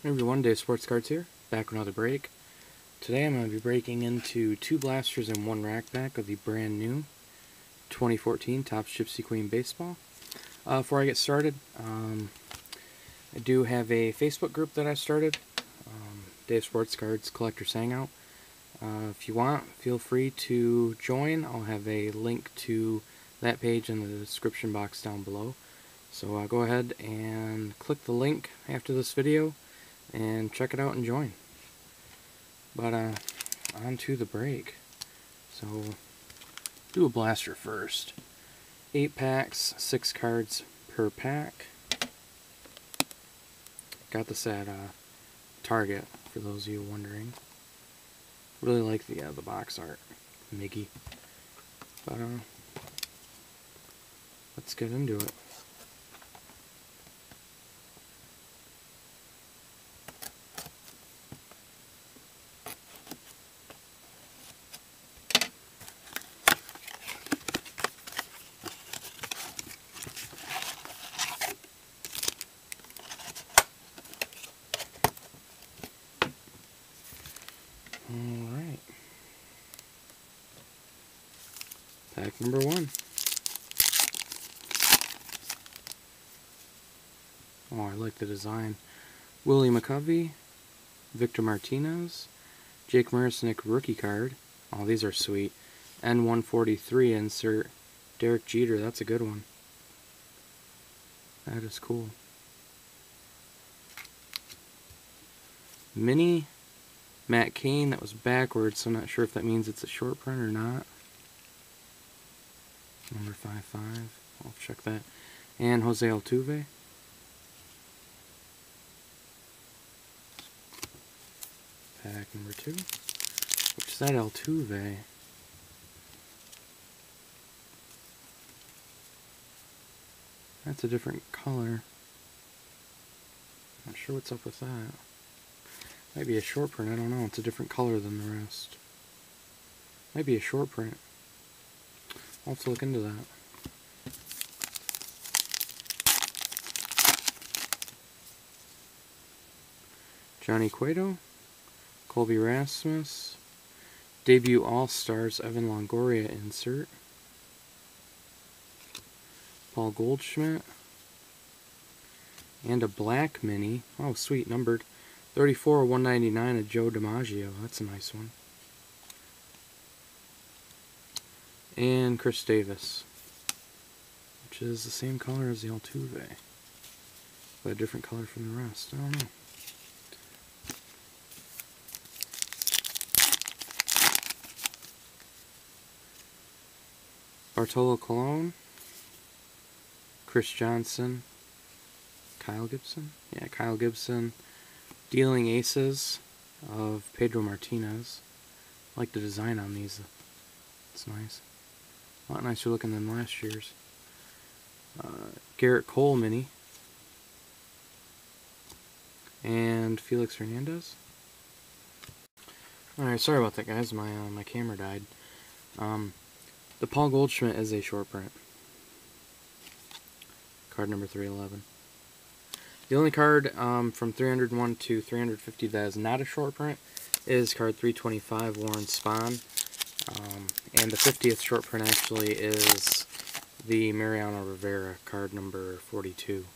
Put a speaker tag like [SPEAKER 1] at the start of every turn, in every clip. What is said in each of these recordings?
[SPEAKER 1] Hey everyone, Dave Sports Cards here, back with another break. Today I'm going to be breaking into 2 blasters and 1 rack pack of the brand new 2014 Topps Gypsy Queen Baseball. Before I get started, I do have a Facebook group that I started, Dave Sports Cards Collectors Hangout. If you want, feel free to join. I'll have a link to that page in the description box down below. So go ahead and click the link after this video and check it out and join. But on to the break. So do a blaster first. 8 packs, 6 cards per pack. Got this at Target, for those of you wondering. Really like the box art, Miggy. But let's get into it. Alright. Pack number 1. Oh, I like the design. Willie McCovey, Victor Martinez, Jake Marisnick rookie card. Oh, these are sweet. N143 insert. Derek Jeter, that's a good one. That is cool. Mini Matt Cain, that was backwards, so I'm not sure if that means it's a short print or not. Number 55, I'll check that. And Jose Altuve. Pack number 2, which is that Altuve. That's a different color. Not sure what's up with that. Might be a short print, I don't know. It's a different color than the rest. Might be a short print. I'll have to look into that. Johnny Cueto, Colby Rasmus, debut All-Stars Evan Longoria insert, Paul Goldschmidt, and a black mini. Oh, sweet, numbered 34/199 of Joe DiMaggio. That's a nice one. And Chris Davis, which is the same color as the Altuve, but a different color from the rest. I don't know. Bartolo Colon, Chris Johnson, Kyle Gibson. Yeah, Kyle Gibson. Dealing Aces of Pedro Martinez. I like the design on these. It's nice. A lot nicer looking than last year's. Garrett Cole mini. And Felix Hernandez. Alright, sorry about that, guys. My camera died. The Paul Goldschmidt is a short print. Card number 311. The only card from 301 to 350 that is not a short print is card 325, Warren Spahn. And the 50th short print actually is the Mariano Rivera, card number 42.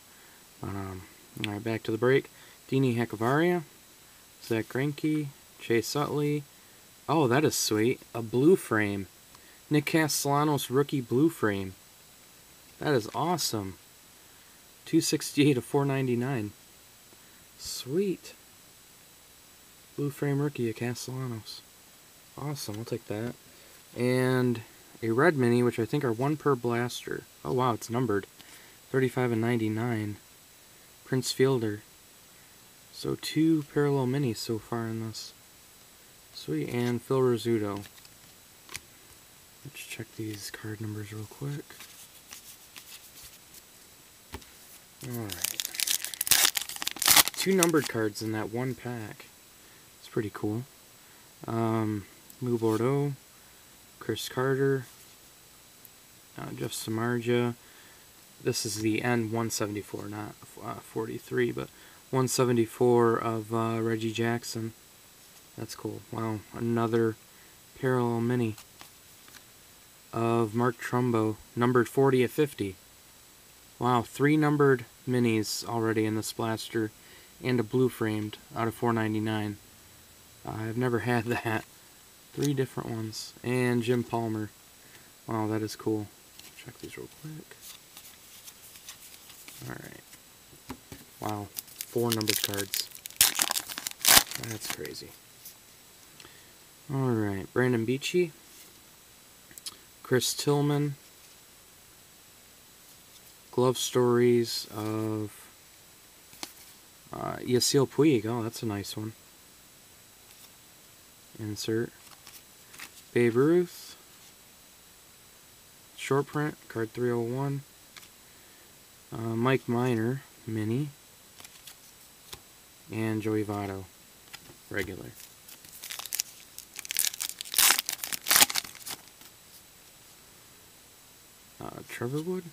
[SPEAKER 1] Alright, back to the break. Dini Heckavaria, Zach Greinke, Chase Utley. Oh, that is sweet. A blue frame. Nick Castellanos rookie blue frame. That is awesome. 268 of 499. Sweet. Blue frame rookie of Castellanos. Awesome, I'll take that. And a red mini, which I think are 1 per blaster. Oh wow, it's numbered. 35/99. Prince Fielder. So 2 parallel minis so far in this. Sweet, and Phil Rizzuto. Let's check these card numbers real quick. Alright. 2 numbered cards in that 1 pack. It's pretty cool. Lou Bordeaux, Chris Carter, Jeff Samardzija. This is the N174, not 43, but 174 of Reggie Jackson. That's cool. Wow, another parallel mini of Mark Trumbo, numbered 40 of 50. Wow, 3 numbered minis already in this blaster, and a blue framed out of 4.99. I've never had that. 3 different ones. And Jim Palmer. Wow, that is cool. Check these real quick. Alright. Wow, 4 numbered cards. That's crazy. Alright, Brandon Beachy. Chris Tillman. Glove Stories of Yasiel Puig. Oh, that's a nice one. Insert. Babe Ruth. Short print, card 301. Mike Minor, mini. And Joey Votto, regular. Trevor Wood.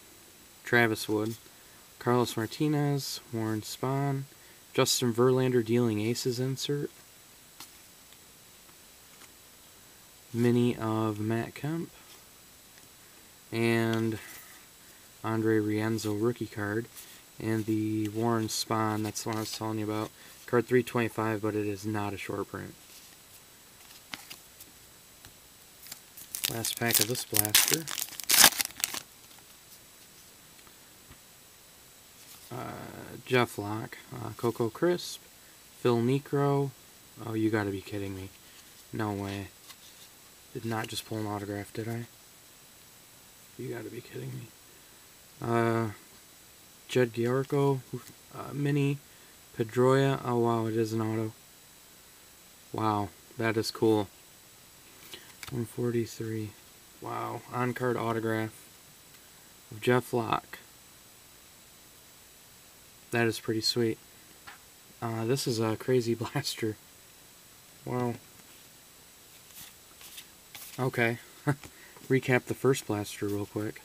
[SPEAKER 1] Travis Wood. Carlos Martinez. Warren Spahn. Justin Verlander dealing aces insert. Mini of Matt Kemp. And Andre Rienzo rookie card. And the Warren Spahn, that's the one I was telling you about. Card 325, but it is not a short print. Last pack of this blaster. Jeff Locke, Coco Crisp, Phil Necro. Oh, you gotta be kidding me. No way. Did not just pull an autograph, did I? You gotta be kidding me. Jed Giorco, mini, Pedroia. Oh wow, it is an auto. Wow, that is cool. 143. Wow, on-card autograph of Jeff Locke. That is pretty sweet. This is a crazy blaster. Wow. Okay. Recap the first blaster real quick.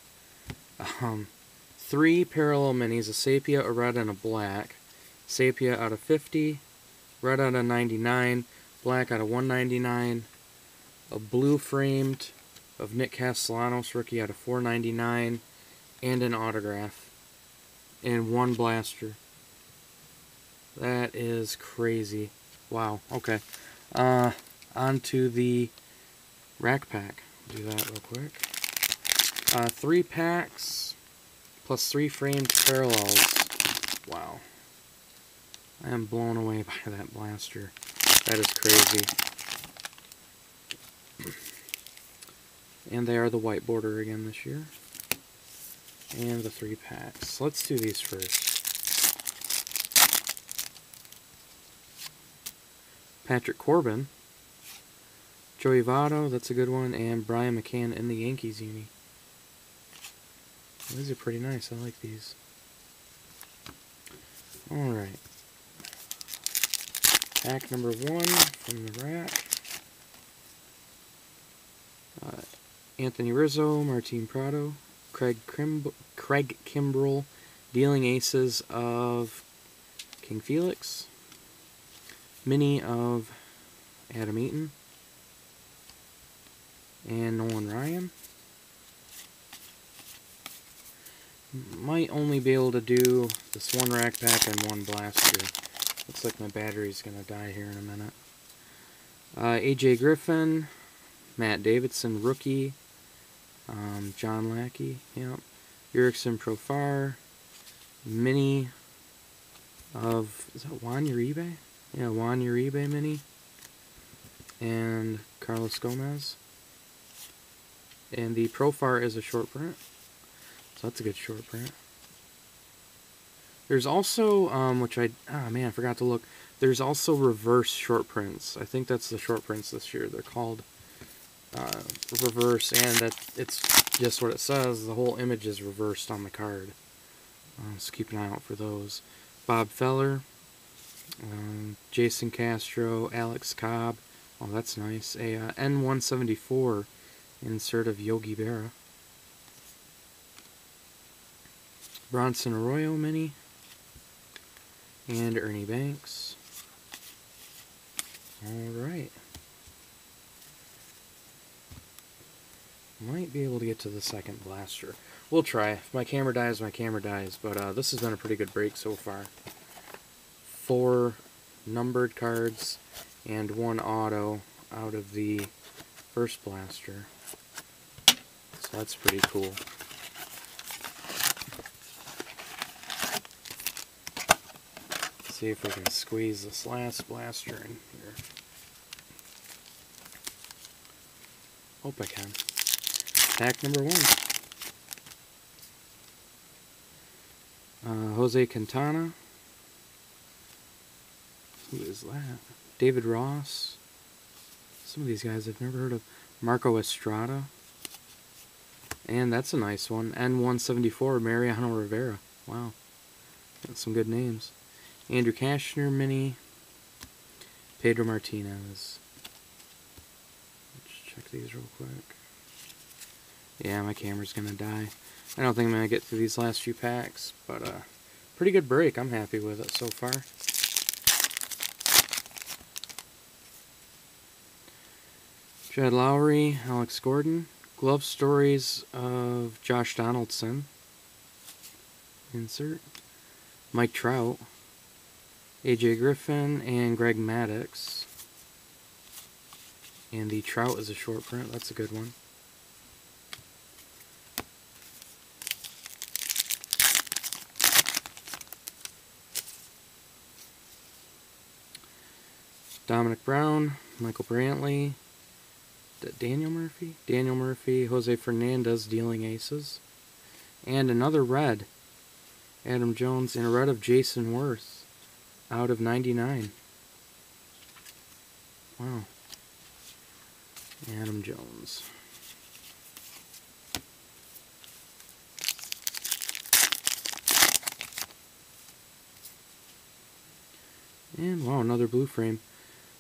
[SPEAKER 1] 3 parallel minis, a Sepia, a red, and a black. Sepia out of 50, red out of 99, black out of 199, a blue framed of Nick Castellanos, rookie out of 4.99, and an autograph. And 1 blaster. That is crazy. Wow, okay. On to the rack pack. Do that real quick. 3 packs plus 3 framed parallels. Wow. I am blown away by that blaster. That is crazy. And they are the white border again this year. And the 3 packs. Let's do these first. Patrick Corbin. Joey Votto, that's a good one. And Brian McCann in the Yankees uni. These are pretty nice. I like these. Alright. Pack number 1 from the rack. Anthony Rizzo, Martin Prado, Craig Kimbrell, dealing aces of King Felix, mini of Adam Eaton, and Nolan Ryan. Might only be able to do this 1 rack pack and 1 blaster. Looks like my battery's gonna die here in a minute. AJ Griffin, Matt Davidson, rookie. John Lackey, yep. Erickson Profar, mini of, is that Juan Uribe? Yeah, Juan Uribe mini. And Carlos Gomez. And the Profar is a short print. So that's a good short print. There's also, I forgot to look. There's also reverse short prints. I think that's the short prints this year. They're called reverse, and that it's just what it says. The whole image is reversed on the card. So keep an eye out for those. Bob Feller, Jason Castro, Alex Cobb. Oh, that's nice. A N174 insert of Yogi Berra. Bronson Arroyo mini. and Ernie Banks. Alright. Might be able to get to the second blaster. We'll try. If my camera dies, my camera dies. But this has been a pretty good break so far. 4 numbered cards and 1 auto out of the first blaster. So that's pretty cool. Let's see if we can squeeze this last blaster in here. Hope I can. Pack number 1. Jose Quintana. Who is that? David Ross. Some of these guys I've never heard of. Marco Estrada. And that's a nice one. N174, Mariano Rivera. Wow. That's some good names. Andrew Kashner mini. Pedro Martinez. Let's check these real quick. Yeah, my camera's gonna die. I don't think I'm gonna get through these last few packs, but pretty good break. I'm happy with it so far. Jed Lowry, Alex Gordon, Glove Stories of Josh Donaldson. Insert. Mike Trout, AJ Griffin, and Greg Maddux. And the Trout is a short print. That's a good one. Dominic Brown, Michael Brantley, Daniel Murphy, Jose Fernandez dealing aces, and another red, Adam Jones, and a red of Jason Worth out of 99. Wow. Adam Jones. And wow, another blue frame.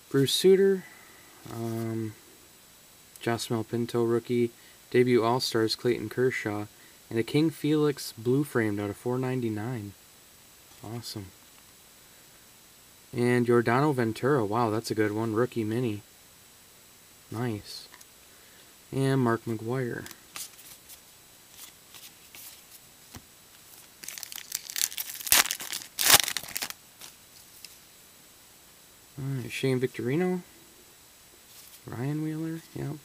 [SPEAKER 1] Bruce Sutter, Josmel Pinto rookie, debut All-Stars Clayton Kershaw, and a King Felix blue framed out of 499. Awesome. And Giordano Ventura, wow, that's a good one, rookie mini. Nice. And Mark McGwire. Alright, Shane Victorino, Ryan Wheeler, yep.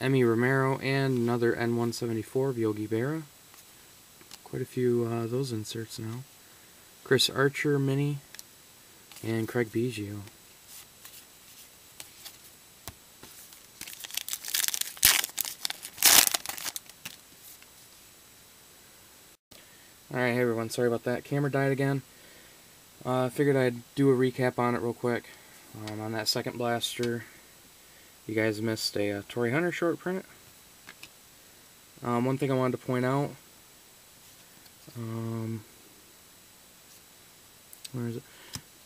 [SPEAKER 1] Emmy Romero, and another N174 of Yogi Berra. Quite a few those inserts now. Chris Archer mini, and Craig Biggio. Alright, hey everyone, sorry about that. Camera died again. I figured I'd do a recap on it real quick. On that second blaster, you guys missed a Torrey Hunter short print. One thing I wanted to point out, where is it?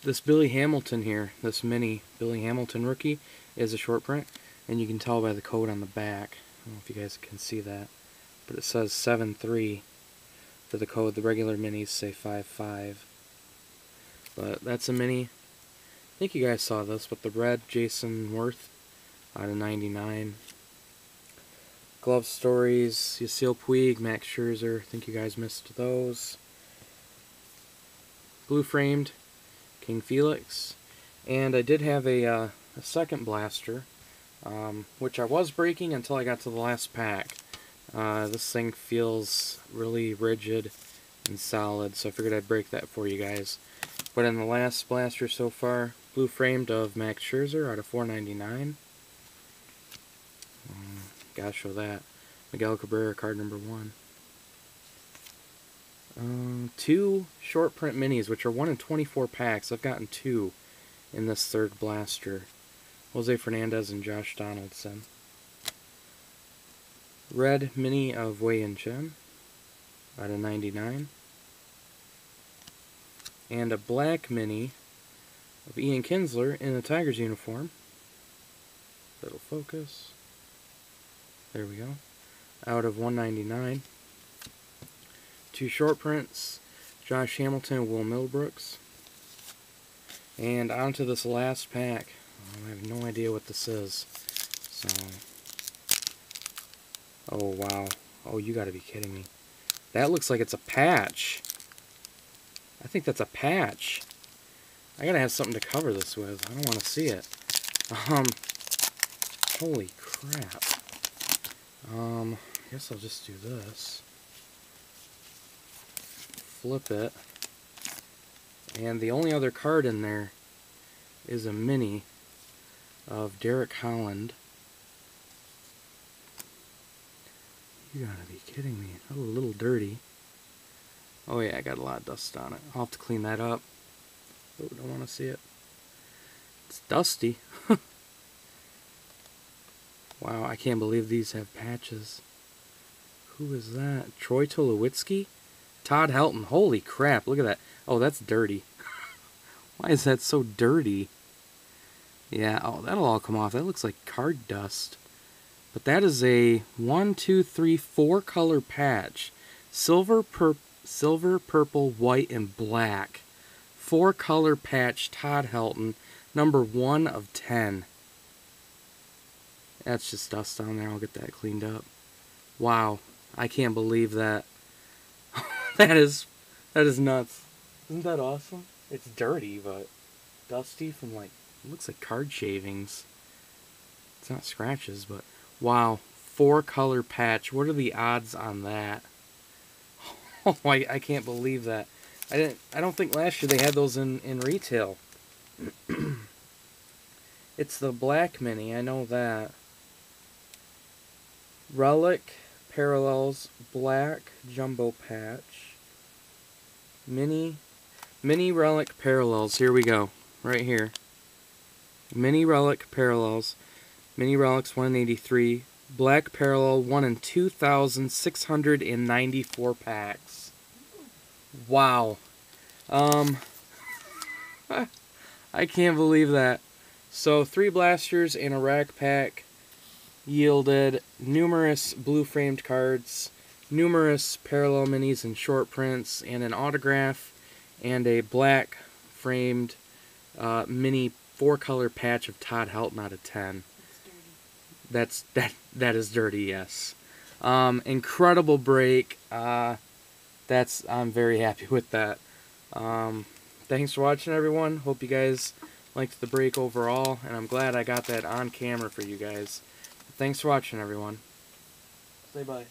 [SPEAKER 1] This Billy Hamilton here, this mini Billy Hamilton rookie, is a short print, and you can tell by the code on the back. I don't know if you guys can see that, but it says 7-3 for the code. The regular minis say 5-5. But that's a mini. I think you guys saw this, but the red Jason Worth out of 99. Glove Stories, Yasiel Puig, Max Scherzer. I think you guys missed those. Blue framed King Felix. And I did have a second blaster, which I was breaking until I got to the last pack. This thing feels really rigid and solid, so I figured I'd break that for you guys. But in the last blaster so far, blue framed of Max Scherzer out of 499. Gotta show that. Miguel Cabrera card number 1. 2 short print minis, which are 1 in 24 packs. I've gotten 2 in this third blaster. Jose Fernandez and Josh Donaldson. Red mini of Wei Yin Chen out of 99. And a black mini of Ian Kinsler in the Tigers uniform. Little focus. There we go. Out of 199. 2 short prints. Josh Hamilton and Will Millbrooks. And on to this last pack. I have no idea what this is. So, oh wow. Oh, you gotta be kidding me. That looks like it's a patch. I think that's a patch. I gotta have something to cover this with. I don't want to see it. Holy crap. I guess I'll just do this. Flip it. And the only other card in there is a mini of Derek Holland. You gotta be kidding me. Oh, a little dirty. Oh yeah, I got a lot of dust on it. I'll have to clean that up. Oh, don't want to see it. It's dusty. Wow, I can't believe these have patches. Who is that? Troy Tulowitzki? Todd Helton. Holy crap, look at that. Oh, that's dirty. Why is that so dirty? Yeah, oh, that'll all come off. That looks like card dust. But that is a 4 color patch. Silver, purple, white, and black. 4 color patch, Todd Helton. Number 1 of 10. That's just dust on there. I'll get that cleaned up. Wow. I can't believe that. that is nuts. Isn't that awesome? It's dirty, but dusty from like, it looks like card shavings. It's not scratches, but wow. 4 color patch. What are the odds on that? Oh, I can't believe that. I don't think last year they had those in retail. It's the black mini, I know that. Relic, Parallels, black, jumbo patch. Mini Relic Parallels, here we go. Right here. Mini Relic Parallels. Mini Relics 183. Black Parallel 1 in 2,694 packs. Wow. I can't believe that. So 3 blasters in a rack pack yielded numerous blue framed cards, numerous parallel minis and short prints, and an autograph, and a black framed mini 4 color patch of Todd Helton out of 10. That is dirty, yes. Incredible break. I'm very happy with that. Thanks for watching, everyone. Hope you guys liked the break overall, and I'm glad I got that on camera for you guys. Thanks for watching, everyone. Say bye.